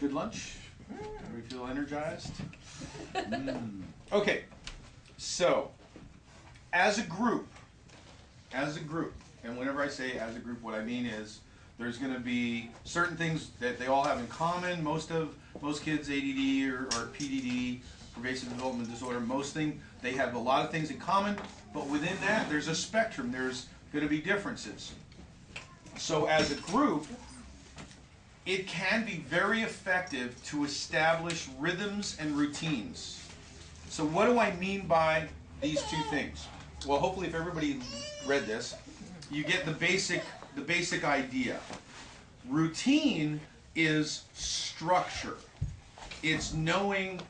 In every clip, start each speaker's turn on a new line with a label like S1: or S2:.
S1: Good lunch? We feel energized? Okay, so as a group, and whenever I say as a group, what I mean is there's going to be certain things that they all have in common. Most kids, ADD or PDD, pervasive development disorder, they have a lot of things in common, but within that there's a spectrum. There's going to be differences. So as a group, it can be very effective to establish rhythms and routines. So what do I mean by these two things? Well, hopefully if everybody read this, you get the basic idea. Routine is structure. It's knowing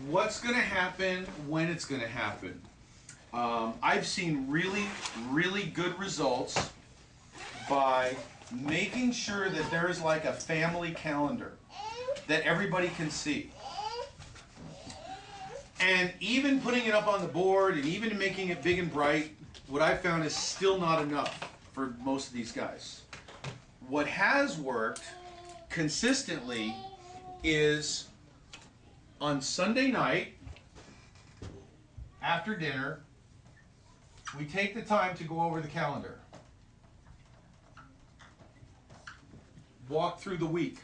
S1: what's going to happen, when it's going to happen. I've seen really, really good results by making sure that there is like a family calendar that everybody can see. And even putting it up on the board and even making it big and bright, what I've found is still not enough for most of these guys. What has worked consistently is on Sunday night, after dinner, we take the time to go over the calendar. Walk through the week.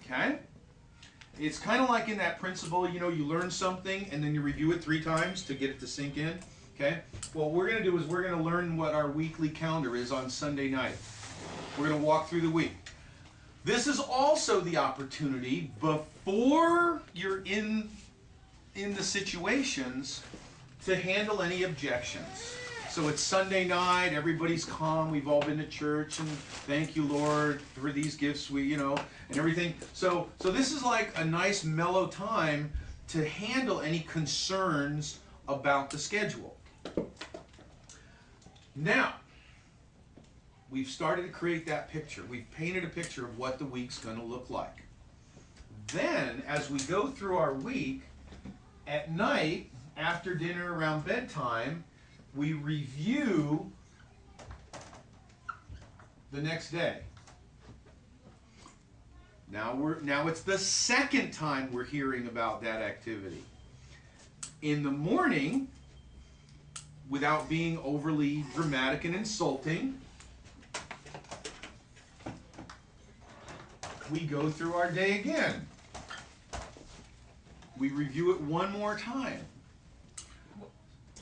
S1: Okay? It's kind of like in that principle, you learn something and then you review it 3 times to get it to sink in. Okay? What we're going to do is we're going to learn what our weekly calendar is on Sunday night. We're going to walk through the week. This is also the opportunity before you're in the situations to handle any objections. So it's Sunday night, everybody's calm, we've all been to church, and thank you, Lord, for these gifts, and everything. So this is like a nice mellow time to handle any concerns about the schedule. Now, we've started to create that picture. We've painted a picture of what the week's going to look like. Then, as we go through our week, at night, after dinner, around bedtime, we review the next day. Now it's the second time we're hearing about that activity. In the morning, without being overly dramatic and insulting, we go through our day again. We review it one more time.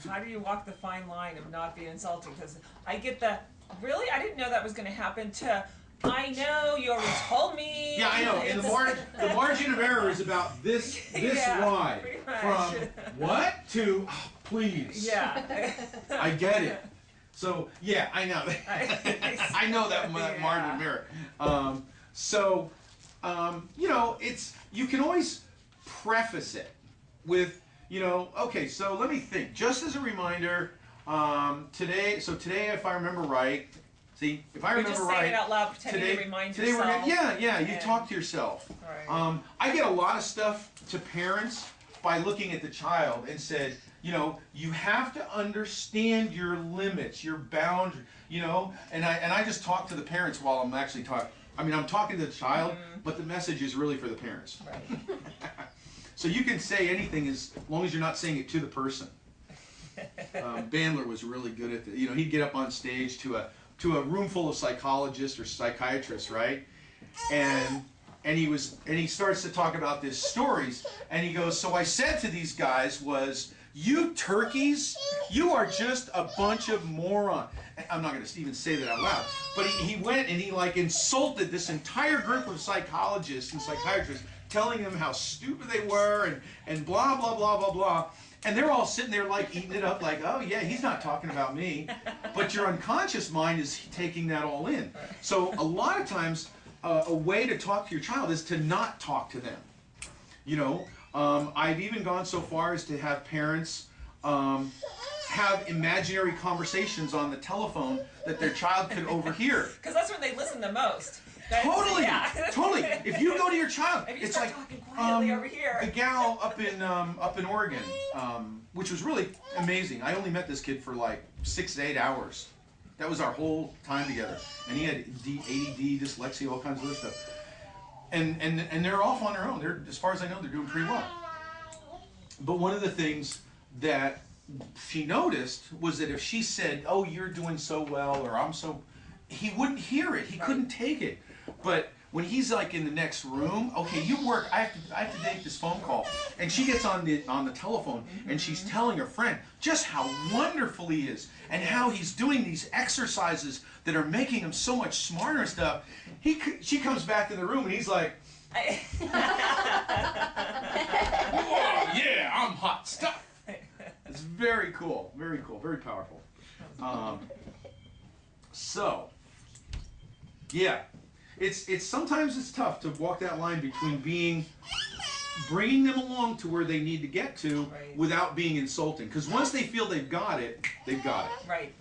S2: How do you walk the fine line of not being insulting? Because I get really? I didn't know that was going to happen to, I know, you already told me.
S1: Yeah, I know. And the margin of error is about this wide. From what to, oh, please.
S2: Yeah.
S1: I get it. So, yeah, I know. I know that margin of error. You can always preface it with, okay, so let me think. Just as a reminder, today, if I remember right, if I remember right,
S2: just saying it out loud, pretending to remind yourself.
S1: You talk to yourself.
S2: Right.
S1: I get a lot of stuff to parents by looking at the child and said, you have to understand your limits, your boundaries, and I just talk to the parents while I'm actually talking. I'm talking to the child, but the message is really for the parents.
S2: Right.
S1: So you can say anything as long as you're not saying it to the person. Bandler was really good at he'd get up on stage to a room full of psychologists or psychiatrists, right? And he starts to talk about these stories, and he goes, so I said to these guys was, you turkeys, you are just a bunch of morons. I'm not going to even say that out loud, but he went and he insulted this entire group of psychologists and psychiatrists, telling them how stupid they were and blah, blah, blah, blah, blah. And they're all sitting there eating it up oh yeah, he's not talking about me. But your unconscious mind is taking that all in. So a lot of times, a way to talk to your child is to not talk to them. I've even gone so far as to have parents have imaginary conversations on the telephone that their child could overhear.
S2: Because that's when they listen the most.
S1: Totally. If you go to your child,
S2: it's like talking quietly over here.
S1: The gal up in Oregon, which was really amazing. I only met this kid for 6 to 8 hours. That was our whole time together, and he had ADD, dyslexia, all kinds of other stuff. and they're off on their own. They're, as far as I know, they're doing pretty well. But one of the things that she noticed was that if she said, "Oh, you're doing so well," or "I'm so," he wouldn't hear it. He couldn't take it. But when he's like in the next room, okay, you work. I have to take this phone call, and she gets on the telephone, and she's telling her friend just how wonderful he is, and how he's doing these exercises that are making him so much smarter and stuff. She comes back in the room, and he's like, "Whoa, yeah, I'm hot stuff." It's very cool, very powerful. So, yeah. It's sometimes it's tough to walk that line between bringing them along to where they need to get to without being insulting. Because once they feel they've got it, they've got it.
S2: Right.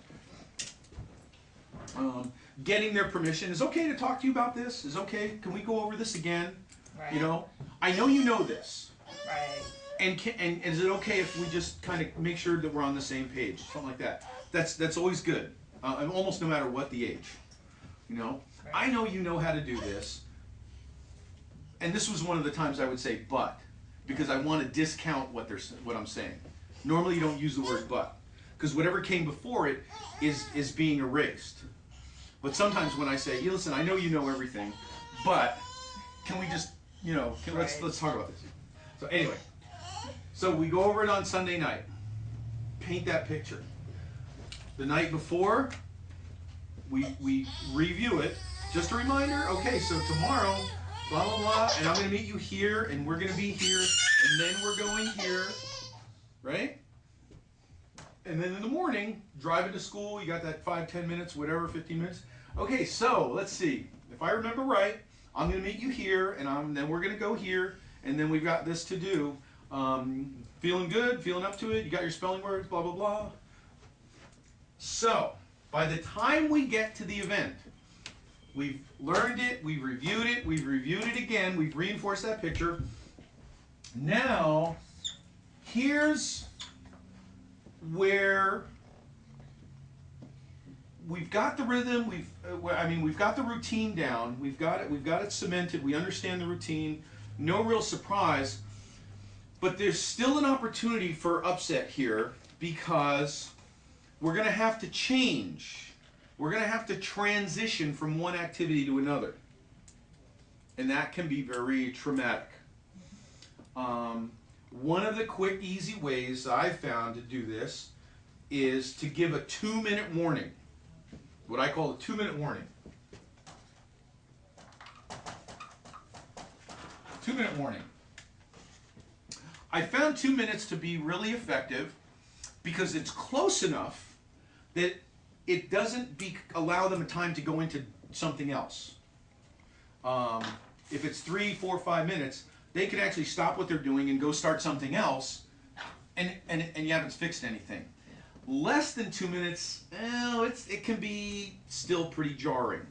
S1: Getting their permission. Is okay to talk to you about this? Is okay? Can we go over this again?
S2: Right.
S1: You know, I know you know this.
S2: Right.
S1: And is it okay if we just kind of make sure that we're on the same page? Something like that. That's always good. Almost no matter what the age. You know. I know you know how to do this, and this was one of the times I would say "but," because I want to discount what I'm saying. Normally you don't use the word "but," because whatever came before it is being erased. But sometimes when I say, "Listen, I know you know everything, but can we just, you know, let's talk about this." So anyway, so we go over it on Sunday night. Paint that picture. The night before, we review it. Just a reminder, okay, so tomorrow, blah, blah, blah, and I'm going to meet you here, and we're going to be here, and then we're going here, right? And then in the morning, driving to school, you got that 5-10 minutes, whatever, 15 minutes. Okay, so let's see. If I remember right, I'm going to meet you here, and then we're going to go here, and then we've got this to do. Feeling good, feeling up to it, you got your spelling words, blah, blah, blah. So, by the time we get to the event, we've learned it, we've reviewed it again, we've reinforced that picture. Now, here's where we've got the rhythm, we've got the routine down, we've got it cemented, we understand the routine, no real surprise, but there's still an opportunity for upset here because we're going to have to change. We're going to have to transition from one activity to another. And that can be very traumatic. One of the quick, easy ways I've found to do this is to give a 2-minute warning. What I call a 2-minute warning. 2-minute warning. I found 2 minutes to be really effective because it's close enough that it doesn't allow them time to go into something else. If it's 3, 4, 5 minutes, they can actually stop what they're doing and go start something else, and you haven't fixed anything. Less than 2 minutes, it can be still pretty jarring.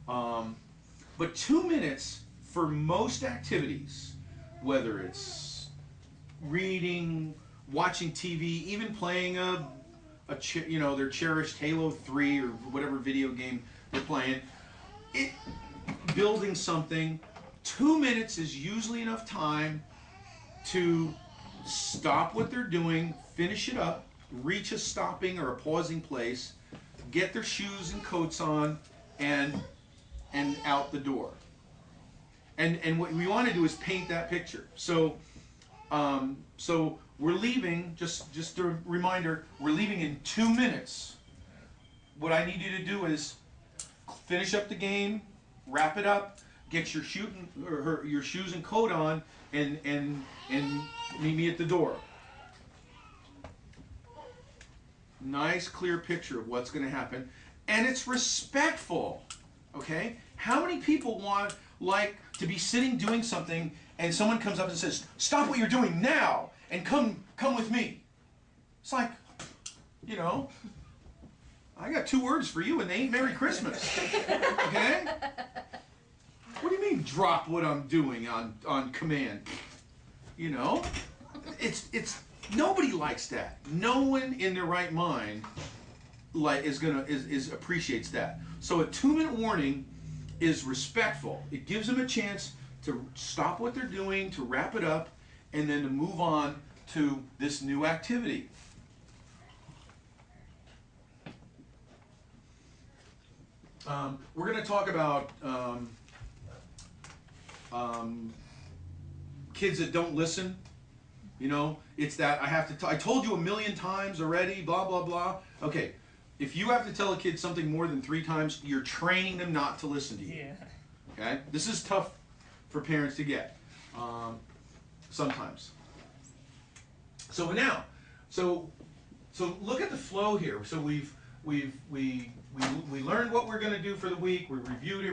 S1: But 2 minutes for most activities, whether it's reading, watching TV, even playing their cherished Halo 3 or whatever video game they're playing, building something, 2 minutes is usually enough time to stop what they're doing, finish it up, reach a stopping or a pausing place, get their shoes and coats on, and out the door. And what we want to do is paint that picture. So we're leaving, just a reminder, we're leaving in 2 minutes. What I need you to do is finish up the game, wrap it up, get your shoes and coat on, and meet me at the door. Nice, clear picture of what's going to happen. And it's respectful, okay? How many people like to be sitting doing something and someone comes up and says, "Stop what you're doing now and come with me"? It's like, I got 2 words for you and they ain't Merry Christmas, okay? What do you mean drop what I'm doing on command? It's nobody likes that. No one in their right mind appreciates that. So a 2-minute warning is respectful. It gives them a chance to stop what they're doing, to wrap it up, and then to move on to this new activity. We're going to talk about kids that don't listen. You know, it's that I told you a million times already, blah, blah, blah. Okay, if you have to tell a kid something more than 3 times, you're training them not to listen to you.
S2: Yeah.
S1: Okay? This is tough for parents to get sometimes. So look at the flow here. So we learned what we're going to do for the week. We reviewed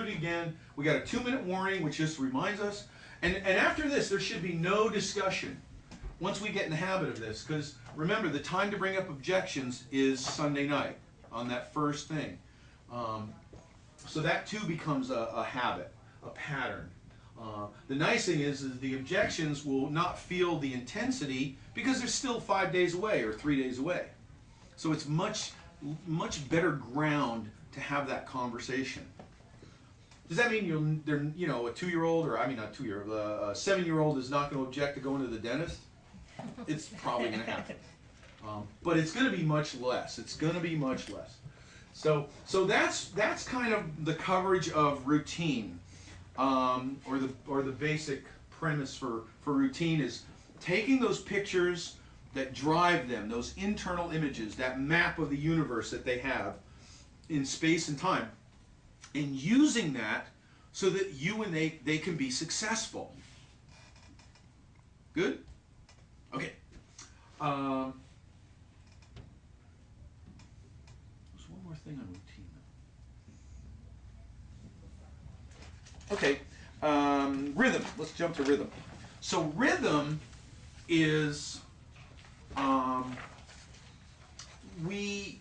S1: it again. We got a 2-minute warning, which just reminds us. And after this, there should be no discussion once we get in the habit of this. Because remember, the time to bring up objections is Sunday night on that first thing. So that too becomes a habit, a pattern. The nice thing is the objections will not feel the intensity because they're still 5 days away or 3 days away. So it's much better ground to have that conversation. Does that mean a 2-year-old, or I mean not 2-year-old, a 7-year-old is not going to object to going to the dentist? It's probably going to happen, but it's going to be much less. It's going to be much less. So that's kind of the coverage of routine, or the basic premise for routine is taking those pictures that drive them, those internal images, that map of the universe that they have in space and time, and using that so that you and they can be successful. Good? Okay. There's one more thing on routine. Okay. Rhythm. Let's jump to rhythm. So rhythm is we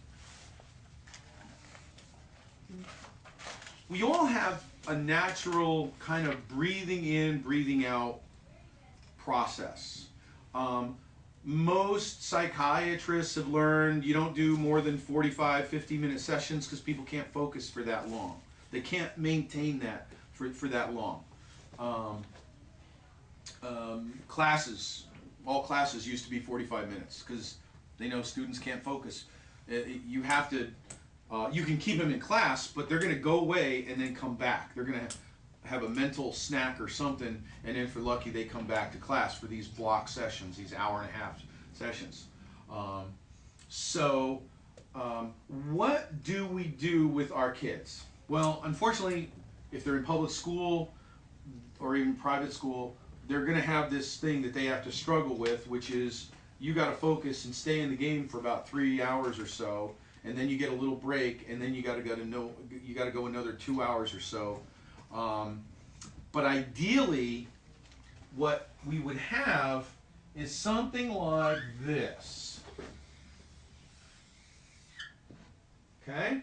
S1: all have a natural kind of breathing in, breathing out process. Most psychiatrists have learned you don't do more than 45, 50-minute sessions because people can't focus for that long. They can't maintain that for that long. All classes used to be 45 minutes because they know students can't focus. You have to, you can keep them in class, but they're going to go away and then come back. They're going to have a mental snack or something, and then if we're lucky, they come back to class for these block sessions, these hour-and-a-half sessions. What do we do with our kids? Well, unfortunately, if they're in public school or even private school, they're going to have this thing that they have to struggle with, which is you got to focus and stay in the game for about 3 hours or so, and then you get a little break, and then you got to go another 2 hours or so. But ideally, what we would have is something like this. Okay?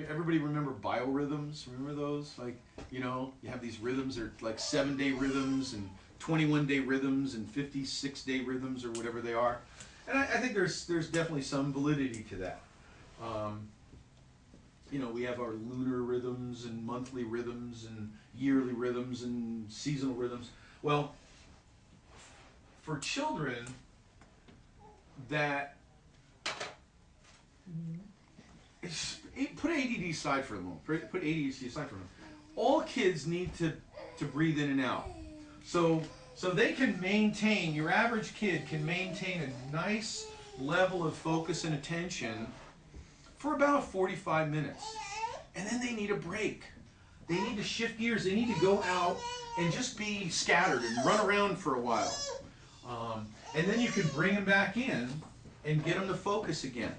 S1: Everybody remember biorhythms? Remember those? Like, you have these rhythms, they're like 7-day rhythms and 21-day rhythms and 56-day rhythms or whatever they are. And I think there's definitely some validity to that. We have our lunar rhythms and monthly rhythms and yearly rhythms and seasonal rhythms. Well, for children that put ADD aside for a moment. Put ADHD aside for a moment. All kids need to breathe in and out. So they can maintain, your average kid can maintain a nice level of focus and attention for about 45 minutes. And then they need a break. They need to shift gears. They need to go out and just be scattered and run around for a while. And then you can bring them back in and get them to focus again.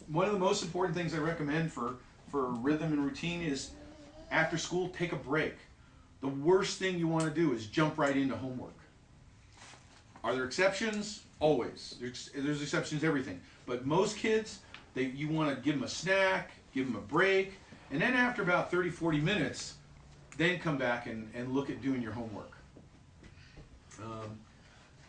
S1: One of the most important things I recommend for rhythm and routine is after school, take a break. The worst thing you want to do is jump right into homework. Are there exceptions? Always. There's exceptions to everything. But most kids, you want to give them a snack, give them a break, and then after about 30, 40 minutes, then come back and look at doing your homework.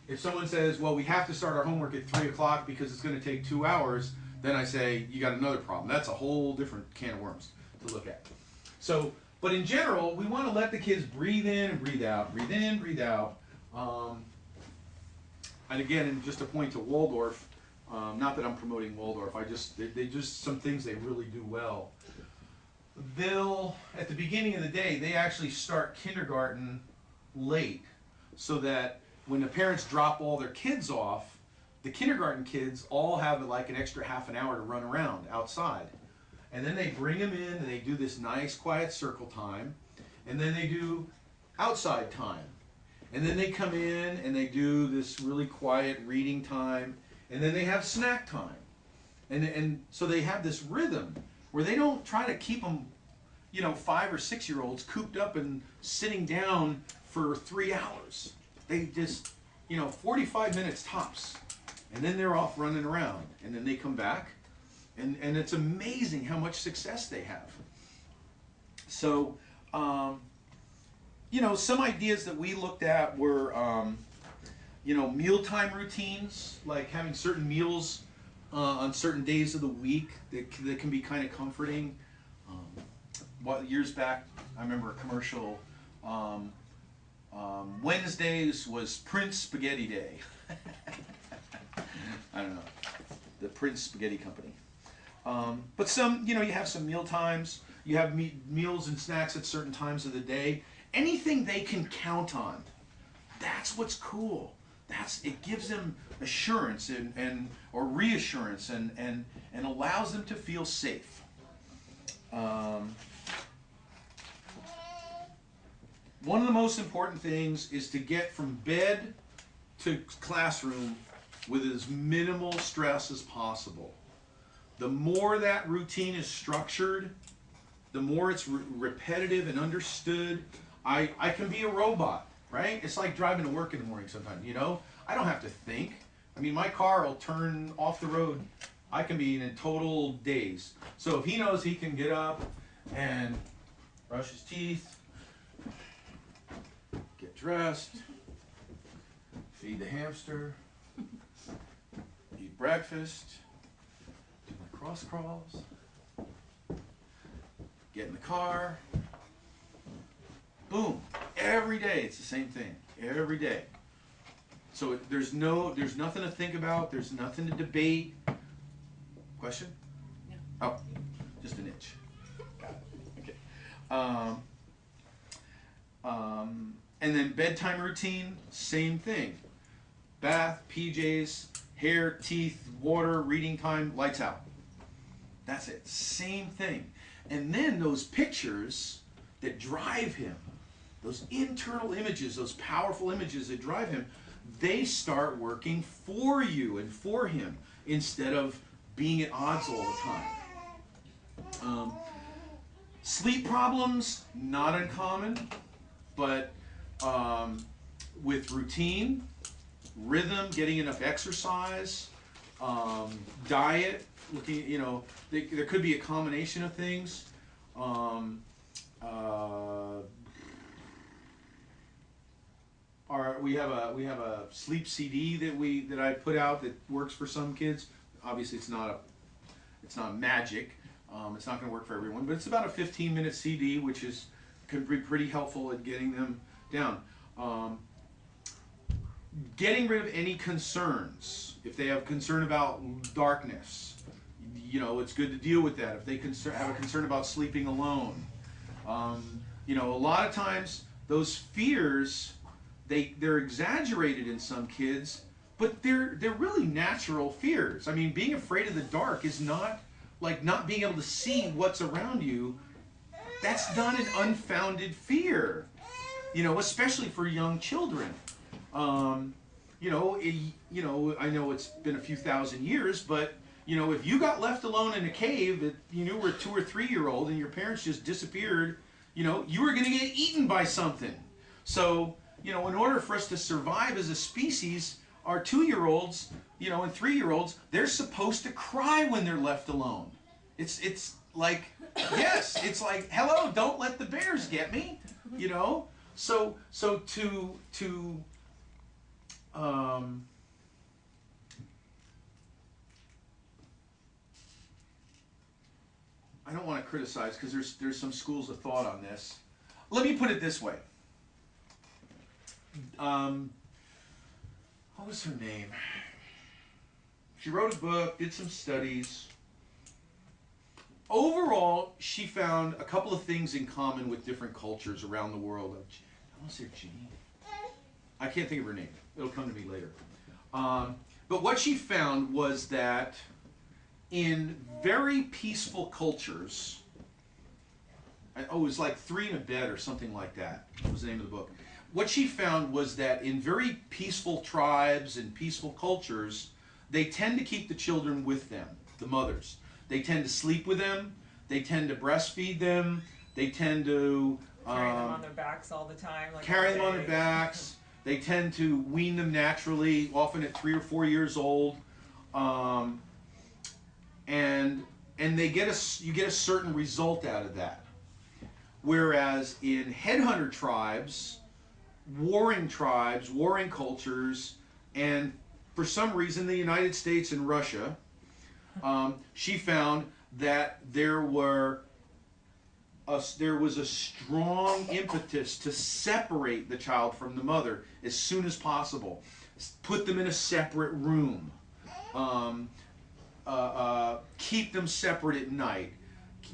S1: If someone says, well, we have to start our homework at 3 o'clock because it's going to take 2 hours, then I say, you got another problem. That's a whole different can of worms to look at. So But in general, we want to let the kids breathe in and breathe out, breathe in, breathe out. And again, and just a point to Waldorf, not that I'm promoting Waldorf, they just some things they really do well. They'll, at the beginning of the day, they actually start kindergarten late, so that when the parents drop all their kids off, the kindergarten kids all have like an extra half an hour to run around outside. And then they bring them in and they do this nice quiet circle time, and then they do outside time. And then they come in and they do this really quiet reading time, and then they have snack time. And so they have this rhythm where they don't try to keep them, 5 or 6 year olds cooped up and sitting down for 3 hours. They just, 45 minutes tops. And then they're off running around. And then they come back, and it's amazing how much success they have. So, some ideas that we looked at were, mealtime routines, like having certain meals on certain days of the week that can be kind of comforting. Years back, I remember a commercial, Wednesdays was Prince Spaghetti Day. I don't know, the Prince Spaghetti Company. But some, you have some meal times, you have meals and snacks at certain times of the day. Anything they can count on, that's what's cool. It gives them assurance or reassurance and allows them to feel safe. One of the most important things is to get from bed to classroom with as minimal stress as possible. The more that routine is structured, the more it's repetitive and understood. I can be a robot, right? It's like driving to work in the morning sometimes, I don't have to think. I mean, my car will turn off the road. I can be in a total daze. So if he knows he can get up and brush his teeth, get dressed, feed the hamster, eat breakfast, do my cross crawls, get in the car, boom. Every day it's the same thing. Every day. So there's nothing to think about. There's nothing to debate. Question?
S2: No.
S1: Oh, just an itch. Got it. Okay. And then bedtime routine, same thing. Bath, PJs, hair, teeth, water, reading time, lights out. That's it. Same thing. And then those pictures that drive him, those internal images, those powerful images that drive him, they start working for you and for him instead of being at odds all the time. Sleep problems, not uncommon, but with routine, rhythm, getting enough exercise, diet, looking, there could be a combination of things. We have a sleep CD that I put out that works for some kids. Obviously, it's not magic. It's not going to work for everyone, but it's about a 15-minute CD, which could be pretty helpful at getting them down. Getting rid of any concerns. If they have concern about darkness, it's good to deal with that. If they have a concern about sleeping alone, a lot of times those fears, they're exaggerated in some kids, but they're really natural fears. I mean, being afraid of the dark is not like not being able to see what's around you. That's not an unfounded fear, especially for young children. I know it's been a few thousand years, but if you got left alone in a cave at were a 2 or 3 year old and your parents just disappeared, you were going to get eaten by something. So in order for us to survive as a species, our 2-year-olds, and 3-year-olds, they're supposed to cry when they're left alone. It's like, yes, it's like, hello, don't let the bears get me, So I don't want to criticize because there's some schools of thought on this. Let me put it this way. What was her name? She wrote a book, did some studies. Overall, she found a couple of things in common with different cultures around the world. I want to say Jean. I can't think of her name. It'll come to me later. But what she found was that in very peaceful cultures, it was like 3 in a Bed or something like that, was the name of the book. What she found was that in very peaceful tribes and peaceful cultures, they tend to keep the children with them, the mothers. They tend to sleep with them. They tend to breastfeed them. They tend to
S2: carry them on their backs all the time. Like
S1: carry them on their backs. They tend to wean them naturally, often at 3 or 4 years old, and you get a certain result out of that. Whereas in headhunter tribes, warring cultures, and for some reason the United States and Russia, she found that there was a strong impetus to separate the child from the mother as soon as possible. Put them in a separate room. Keep them separate at night.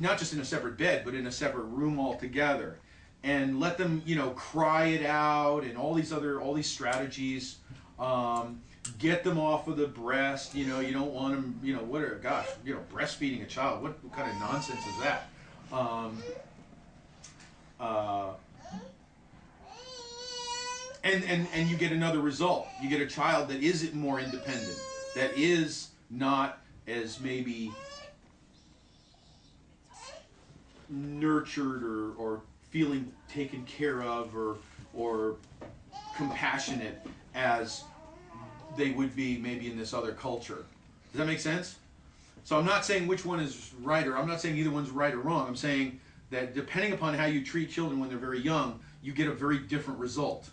S1: Not just in a separate bed, but in a separate room altogether. And let them, cry it out and all these strategies. Get them off of the breast. You don't want them, breastfeeding a child. What kind of nonsense is that? And you get another result. You get a child that is more independent, that is not as maybe nurtured or feeling taken care of or compassionate as they would be maybe in this other culture. Does that make sense? So I'm not saying which one is right, or I'm not saying either one's right or wrong. I'm saying that depending upon how you treat children when they're very young, you get a very different result.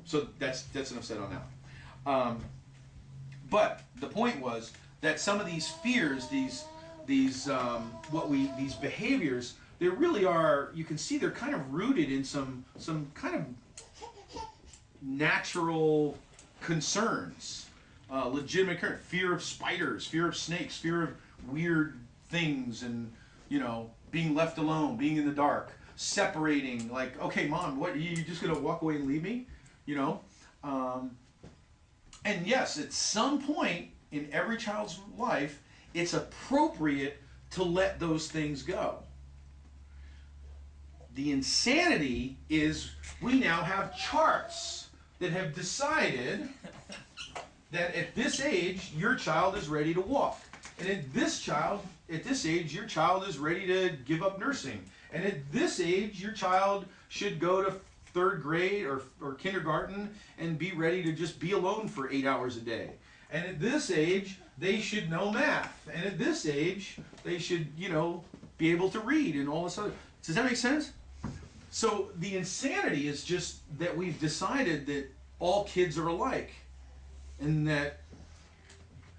S1: So that's enough said on that. But the point was that some of these fears, these behaviors, they really are. You can see they're kind of rooted in some kind of natural concerns, legitimate fear of spiders, fear of snakes, fear of weird things, and being left alone, being in the dark, separating. Like, okay, Mom, what, you just gonna walk away and leave me? And yes, at some point in every child's life, it's appropriate to let those things go. The insanity is we now have charts that have decided that at this age, your child is ready to walk. And at this age, your child is ready to give up nursing. And at this age, your child should go to 3rd grade or kindergarten and be ready to just be alone for 8 hours a day. And at this age, they should know math. And at this age, they should, be able to read and all this other. Does that make sense? So the insanity is just that we've decided that all kids are alike. And that,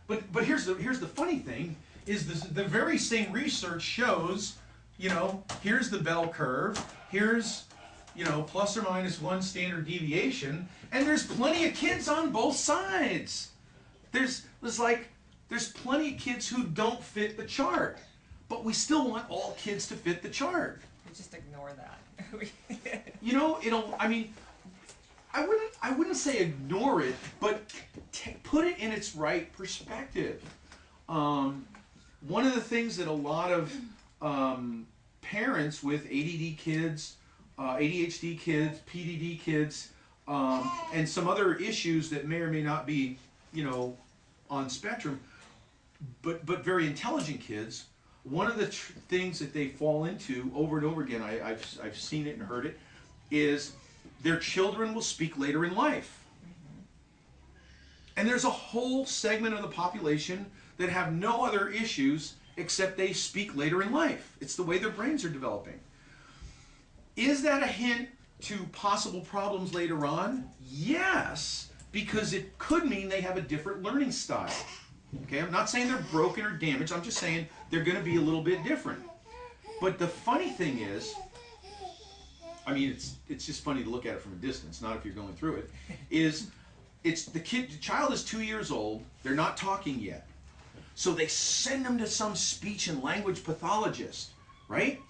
S1: but here's the funny thing, is the very same research shows, here's the bell curve, here's, plus or minus 1 standard deviation, and there's plenty of kids on both sides. There's plenty of kids who don't fit the chart, but we still want all kids to fit the chart.
S2: We just ignore that.
S1: I wouldn't say ignore it, but put it in its right perspective. One of the things that a lot of parents with ADD kids, ADHD kids, PDD kids, and some other issues that may or may not be, on spectrum, but very intelligent kids, one of the things that they fall into over and over again, I've seen it and heard it, is their children will speak later in life. And there's a whole segment of the population that have no other issues except they speak later in life. It's the way their brains are developing. Is that a hint to possible problems later on? Yes, because it could mean they have a different learning style. Okay, I'm not saying they're broken or damaged. I'm just saying they're going to be a little bit different. But the funny thing is, I mean, it's just funny to look at it from a distance, not if you're going through it, is the child is 2 years old, they're not talking yet. So they send them to some speech and language pathologist, right?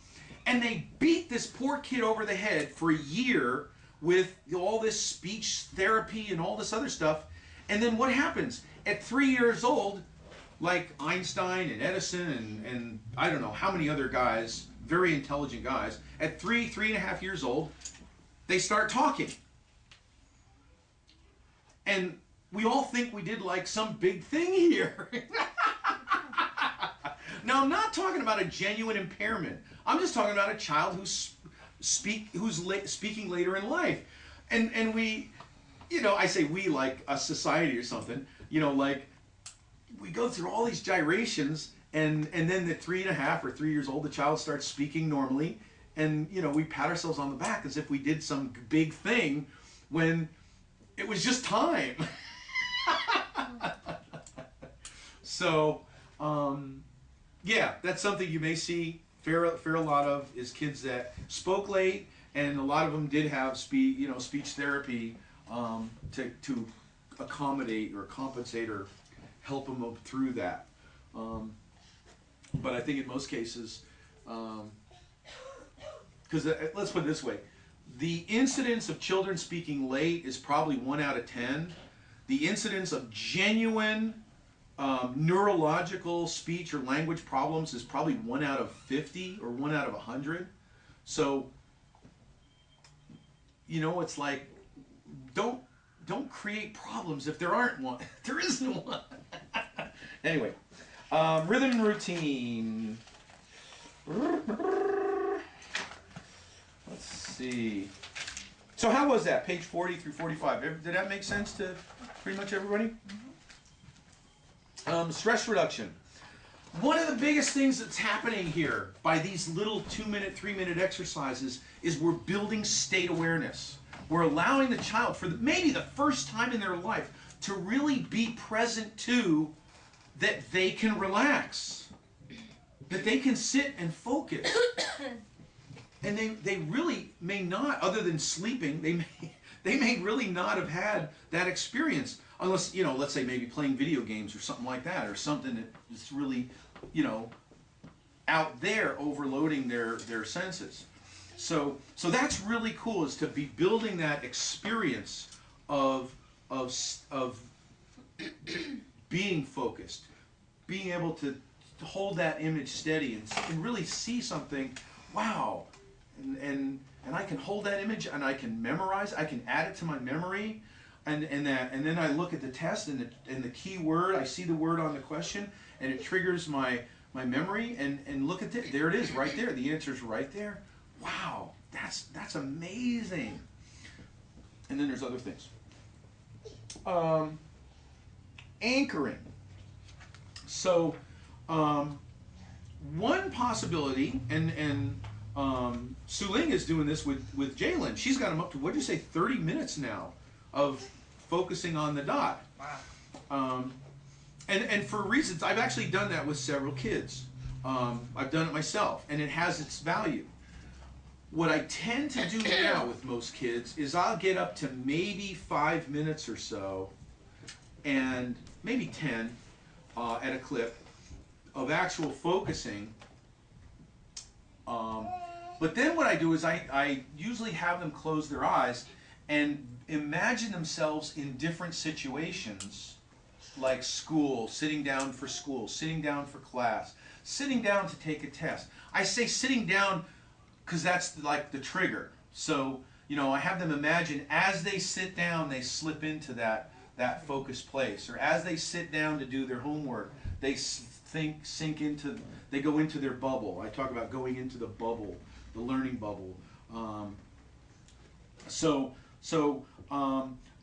S1: And they beat this poor kid over the head for a year with all this speech therapy and all this other stuff. And then what happens? At 3 years old, like Einstein and Edison and I don't know how many other guys, very intelligent guys, at 3.5 years old, they start talking. And we all think we did like some big thing here. Now, I'm not talking about a genuine impairment. I'm just talking about a child who's speaking later in life. And we, you know, I say we like a society or something, you know, like we go through all these gyrations and then at 3.5 or 3 years old, the child starts speaking normally. And, you know, we pat ourselves on the back as if we did some big thing when it was just time. So, yeah, that's something you may see fair a lot of is kids that spoke late, and a lot of them did have speech therapy to accommodate or compensate or help them up through that. But I think in most cases, because let's put it this way, the incidence of children speaking late is probably 1 out of 10. The incidence of genuine neurological speech or language problems is probably 1 out of 50 or 1 out of 100. So, you know, it's like, don't create problems if there aren't one. There isn't one. Anyway, rhythm and routine. Let's see. So how was that? Page 40 through 45. Did that make sense to pretty much everybody? Stress reduction. One of the biggest things that's happening here by these little 2-minute, 3-minute exercises is we're building state awareness. We're allowing the child, for maybe the first time in their life, to really be present to that they can relax, that they can sit and focus. And they really may not, other than sleeping, they may really not have had that experience. Unless, you know, let's say maybe playing video games or something like that, or something that is really, you know, out there overloading their senses. So that's really cool, is to be building that experience of being focused, being able to hold that image steady and really see something. Wow, and I can hold that image and I can memorize. I can add it to my memory. And then I look at the test and the key word, I see the word on the question, and it triggers my memory, and look at it, there it is right there, the answer's right there. Wow, that's amazing. And then there's other things. Anchoring. So one possibility, and Su Ling is doing this with Jalen. She's got him up to, what'd you say, 30 minutes now of focusing on the dot.
S2: Wow.
S1: And for reasons, I've actually done that with several kids. I've done it myself, and it has its value. What I tend to do now with most kids is I'll get up to maybe 5 minutes or so, and maybe 10 at a clip of actual focusing. But then what I do is I usually have them close their eyes and imagine themselves in different situations, like school, sitting down for school, sitting down for class, sitting down to take a test. I say sitting down because that's like the trigger. So, you know, I have them imagine as they sit down, they slip into that focused place. Or as they sit down to do their homework, they they go into their bubble. I talk about going into the bubble, the learning bubble.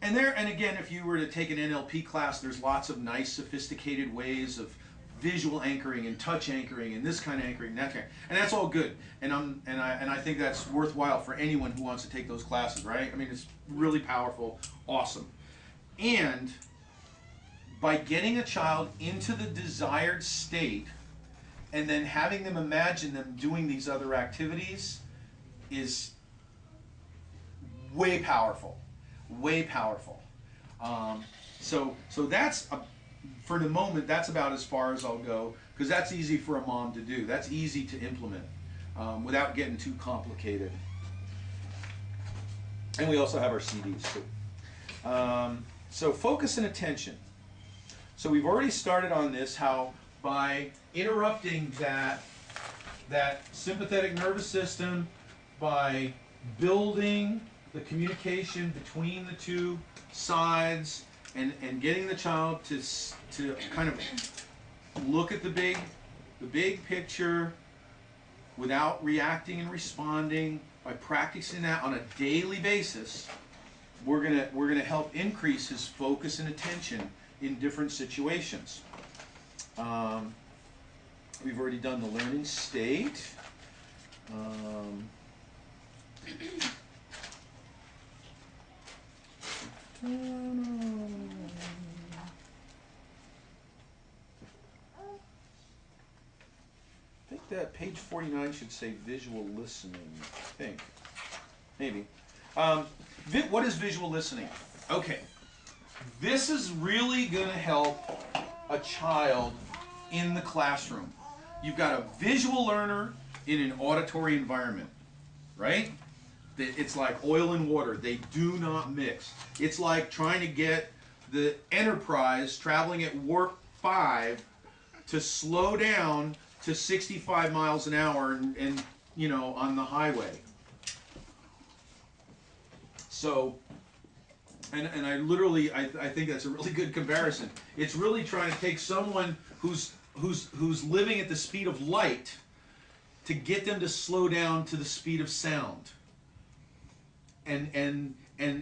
S1: And again, if you were to take an NLP class, there's lots of nice, sophisticated ways of visual anchoring and touch anchoring and this kind of anchoring, that kind, and that's all good. And I think that's worthwhile for anyone who wants to take those classes, right? I mean, it's really powerful, awesome. And by getting a child into the desired state and then having them imagine them doing these other activities is way powerful, way powerful. So that's, for the moment, that's about as far as I'll go, because that's easy for a mom to do. That's easy to implement without getting too complicated. And we also have our CDs too. So focus and attention. So we've already started on this, how by interrupting that sympathetic nervous system, by building the communication between the two sides and getting the child to kind of look at the big picture without reacting and responding, by practicing that on a daily basis, we're gonna help increase his focus and attention in different situations. We've already done the learning state. I think that page 49 should say visual listening. I think. Maybe. What is visual listening? Okay. This is really going to help a child in the classroom. You've got a visual learner in an auditory environment, right? It's like oil and water. They do not mix. It's like trying to get the Enterprise traveling at warp 5 to slow down to 65 miles an hour and you know, on the highway. So, and I literally, I think that's a really good comparison. It's really trying to take someone who's living at the speed of light to get them to slow down to the speed of sound. And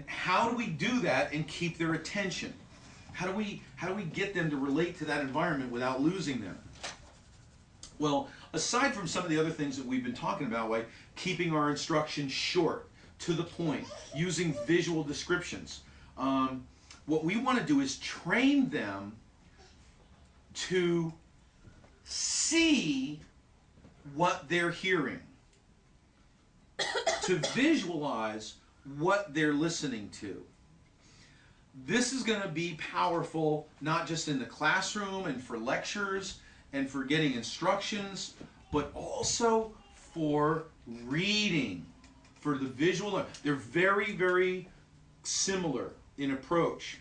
S1: how do we do that and keep their attention? How do we get them to relate to that environment without losing them? Well, aside from some of the other things that we've been talking about, like keeping our instructions short, to the point, using visual descriptions, what we want to do is train them to see what they're hearing, to visualize what they're listening to. This is going to be powerful not just in the classroom and for lectures and for getting instructions, but also for reading, for the visual. They're very, very similar in approach.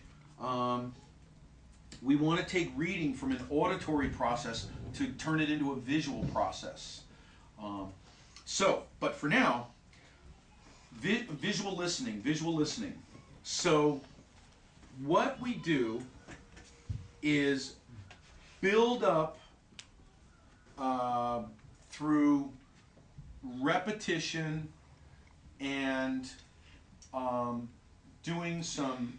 S1: We want to take reading from an auditory process to turn it into a visual process. But for now, visual listening. So what we do is build up through repetition and doing some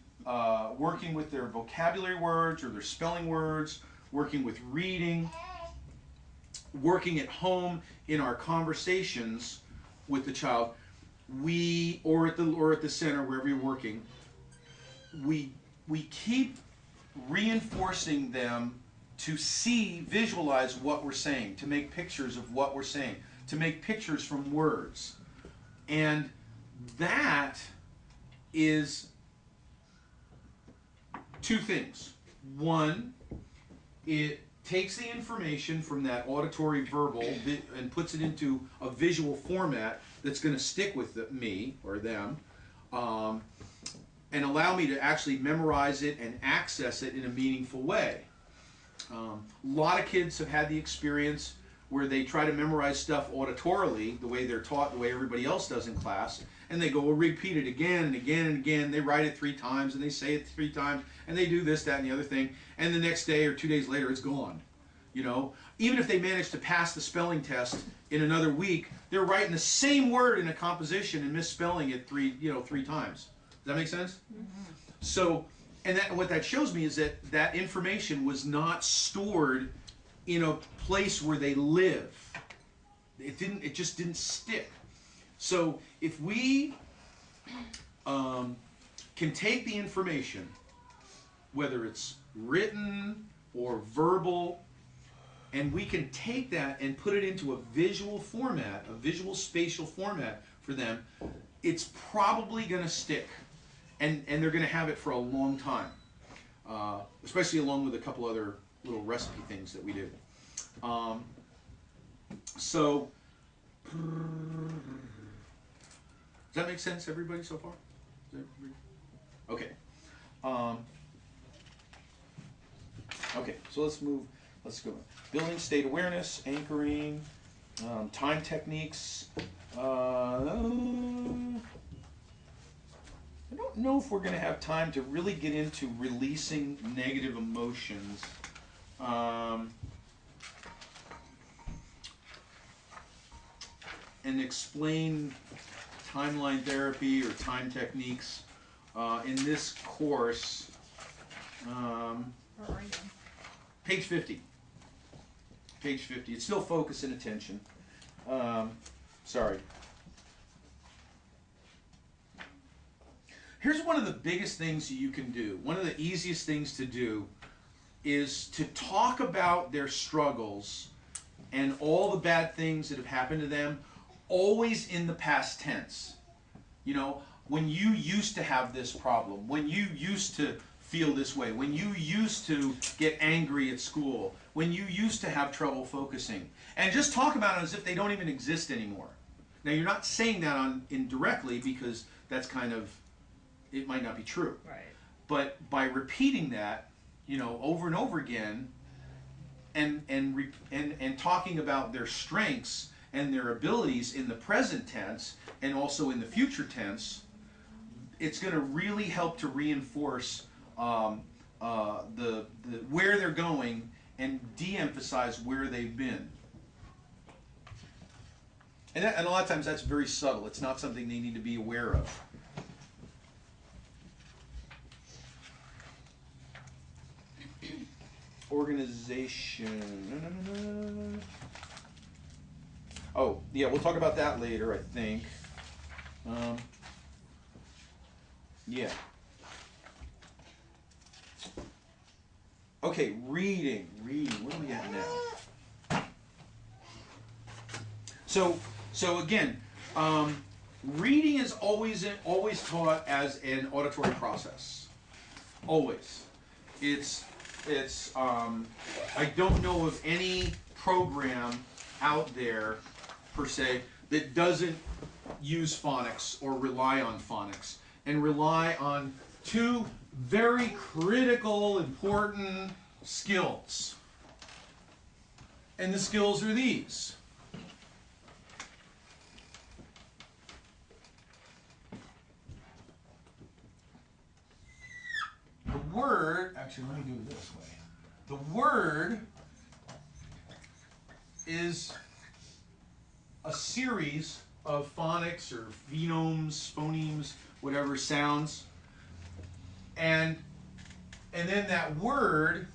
S1: working with their vocabulary words or their spelling words, working with reading, working at home in our conversations with the child, or at the center, wherever you're working, we keep reinforcing them to visualize what we're saying, to make pictures of what we're saying, to make pictures from words. And that is two things. One, it takes the information from that auditory verbal and puts it into a visual format that's going to stick with me or them, and allow me to actually memorize it and access it in a meaningful way. A lot of kids have had the experience where they try to memorize stuff auditorily, the way they're taught, the way everybody else does in class, and they go, well, repeat it again and again and again. They write it 3 times, and they say it 3 times, and they do this, that, and the other thing, and the next day or 2 days later, it's gone. You know, even if they manage to pass the spelling test in another week, they're writing the same word in a composition and misspelling it 3 times. Does that make sense? Mm-hmm. So, what that shows me is that information was not stored in a place where they live. It just didn't stick. So if we can take the information, whether it's written or verbal, and we can take that and put it into a visual format, a visual spatial format for them, it's probably going to stick. And they're going to have it for a long time, especially along with a couple other little recipe things that we do. So, does that make sense, everybody, so far? Okay. Okay, so let's go. Building state awareness, anchoring, time techniques. I don't know if we're going to have time to really get into releasing negative emotions. And explain timeline therapy or time techniques in this course.
S2: Where are you?
S1: Page 50. Page 50. It's still focus and attention. Sorry. Here's one of the biggest things you can do. One of the easiest things to do is to talk about their struggles and all the bad things that have happened to them, always in the past tense. You know, when you used to have this problem, when you used to feel this way, when you used to get angry at school, when you used to have trouble focusing, and just talk about it as if they don't even exist anymore. Now, you're not saying that indirectly, because that's kind of, it might not be true.
S2: Right.
S1: But by repeating that, you know, over and over again, and talking about their strengths and their abilities in the present tense and also in the future tense, it's going to really help to reinforce the where they're going and de-emphasize where they've been. And a lot of times that's very subtle. It's not something they need to be aware of. Organization. Oh, yeah, we'll talk about that later, I think. Yeah. Okay, reading. Where are we at now? So again, reading is always taught as an auditory process. Always. It's I don't know of any program out there per se that doesn't use phonics or rely on phonics and rely on two very critical, important skills. And the skills are these. The word, actually let me do it this way. The word is a series of phonics or phonemes, whatever sounds. And then that word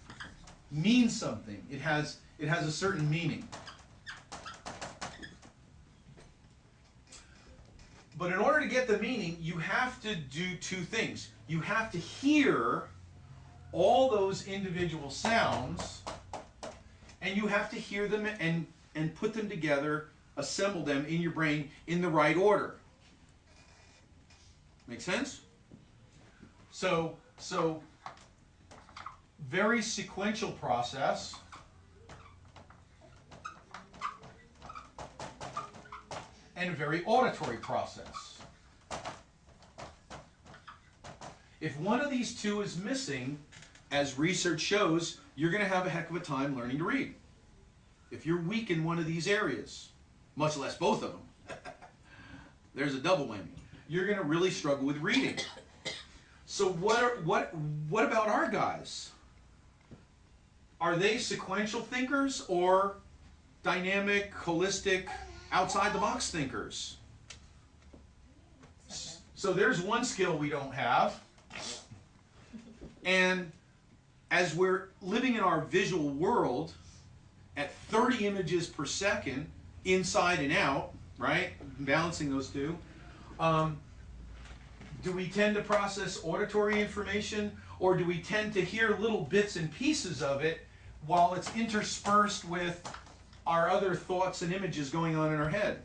S1: means something. It has a certain meaning. But in order to get the meaning, you have to do two things. You have to hear all those individual sounds, and you have to hear them and put them together, assemble them in your brain in the right order. Make sense? So very sequential process. And a very auditory process. If one of these two is missing, as research shows, you're going to have a heck of a time learning to read. If you're weak in one of these areas, much less both of them, there's a double whammy. You're going to really struggle with reading. So what about our guys? Are they sequential thinkers or dynamic, holistic, outside-the-box thinkers? So there's one skill we don't have. And as we're living in our visual world at 30 images per second, inside and out, right? Balancing those two. Do we tend to process auditory information, or do we tend to hear little bits and pieces of it while it's interspersed with our other thoughts and images going on in our head?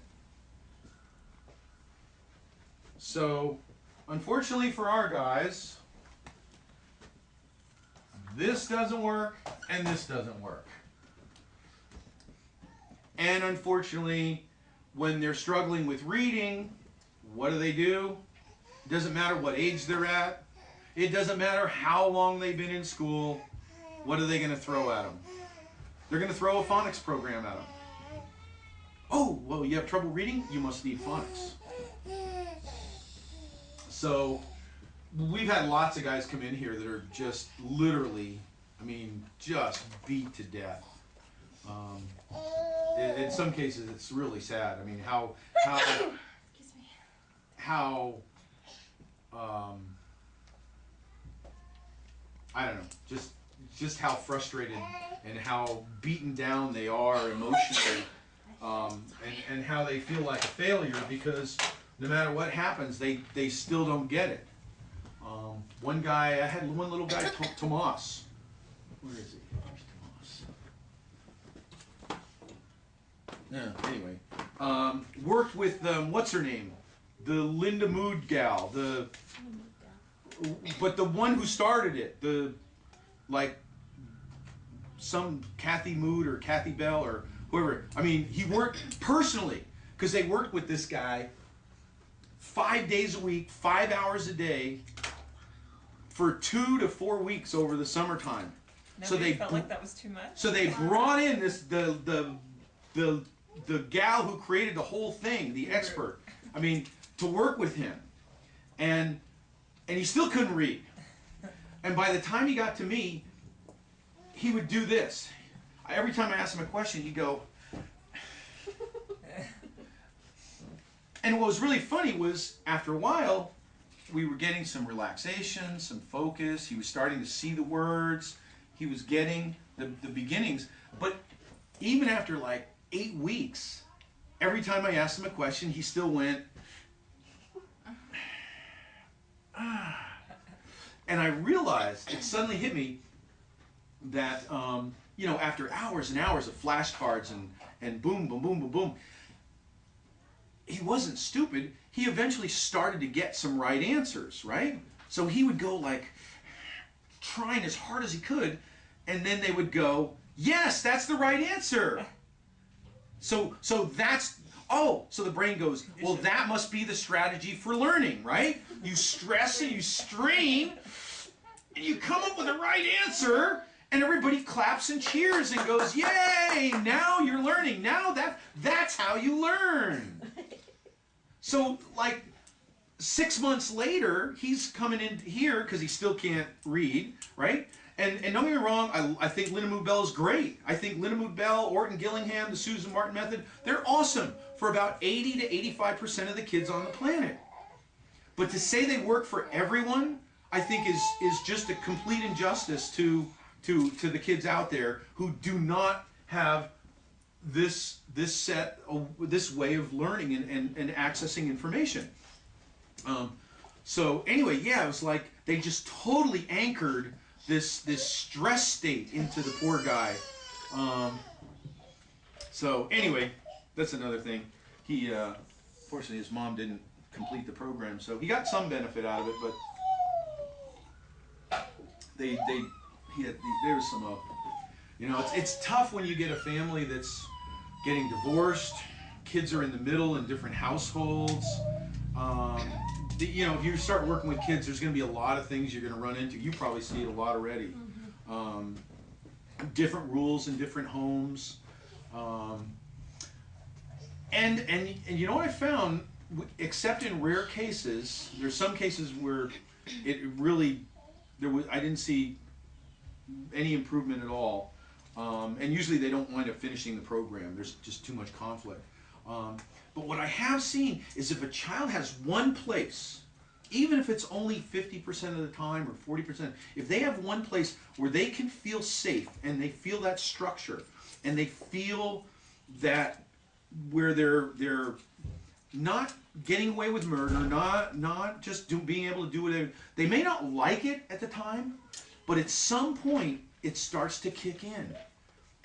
S1: So, unfortunately for our guys, this doesn't work and this doesn't work. And unfortunately, when they're struggling with reading, what do? It doesn't matter what age they're at. It doesn't matter how long they've been in school. What are they going to throw at them? They're going to throw a phonics program at them. Oh, well, you have trouble reading? You must need phonics. So we've had lots of guys come in here that are just literally, I mean, just beat to death. In some cases, it's really sad. I mean, I don't know, just how frustrated and how beaten down they are emotionally, and how they feel like a failure because no matter what happens, they still don't get it. One guy, I had one little guy, Tomas. Where is he? Where's Tomas? Yeah, anyway. Worked with, what's her name? The Linda Mood gal. But the one who started it. Some Kathy Mood or Kathy Bell or whoever. I mean, he worked personally because they worked with this guy 5 days a week, 5 hours a day, for 2 to 4 weeks over the summertime.
S2: So they felt like that was too much.
S1: So they brought in the gal who created the whole thing, the expert. I mean, to work with him, and he still couldn't read. And by the time he got to me, he would do this. Every time I asked him a question, he'd go. And what was really funny was, after a while, we were getting some relaxation, some focus. He was starting to see the words. He was getting the beginnings. But even after like 8 weeks, every time I asked him a question, he still went, ah. And I realized, it suddenly hit me, that, after hours and hours of flashcards and boom, boom, boom, boom, boom, he wasn't stupid. He eventually started to get some right answers, right? So he would go like, trying as hard as he could, and then they would go, yes, that's the right answer. So that's, so the brain goes, well, that must be the strategy for learning, right? You stress and you strain, and you come up with the right answer, and everybody claps and cheers and goes, yay, now you're learning. Now that's how you learn. So, like, 6 months later, he's coming in here because he still can't read, right? And don't get me wrong, I think Linda Mood Bell is great. I think Linda Mood Bell, Orton Gillingham, the Susan Martin method, they're awesome for about 80 to 85% of the kids on the planet. But to say they work for everyone, I think is just a complete injustice to the kids out there who do not have this way of learning and accessing information. So anyway, yeah, it was like they just totally anchored this stress state into the poor guy. So anyway, that's another thing. He fortunately his mom didn't complete the program, so he got some benefit out of it, but there was some it's tough when you get a family that's getting divorced, kids are in the middle in different households. If you start working with kids, there's going to be a lot of things you're going to run into. You probably see it a lot already. Different rules in different homes. And you know what I found, except in rare cases, there's some cases where it really, I didn't see any improvement at all. And usually they don't wind up finishing the program. There's just too much conflict. But what I have seen is if a child has one place, even if it's only 50% of the time or 40%, if they have one place where they can feel safe and they feel that structure and they feel that where they're not getting away with murder, not just being able to do whatever. They may not like it at the time, but at some point it starts to kick in.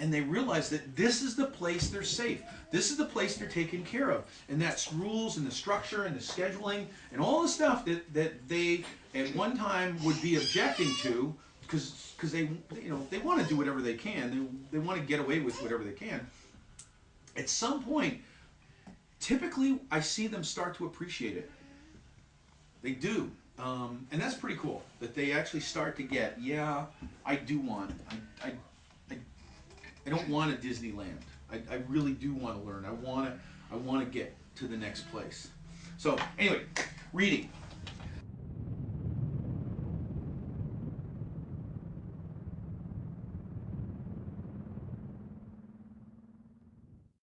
S1: And they realize that this is the place they're safe. This is the place they're taken care of. And that's rules and the structure and the scheduling and all the stuff that they at one time would be objecting to because they they want to do whatever they can. They want to get away with whatever they can. At some point, typically I see them start to appreciate it. They do. And that's pretty cool that they actually start to get, yeah, I do want, I don't want a Disneyland. I really do want to learn. I want to get to the next place. So anyway, reading.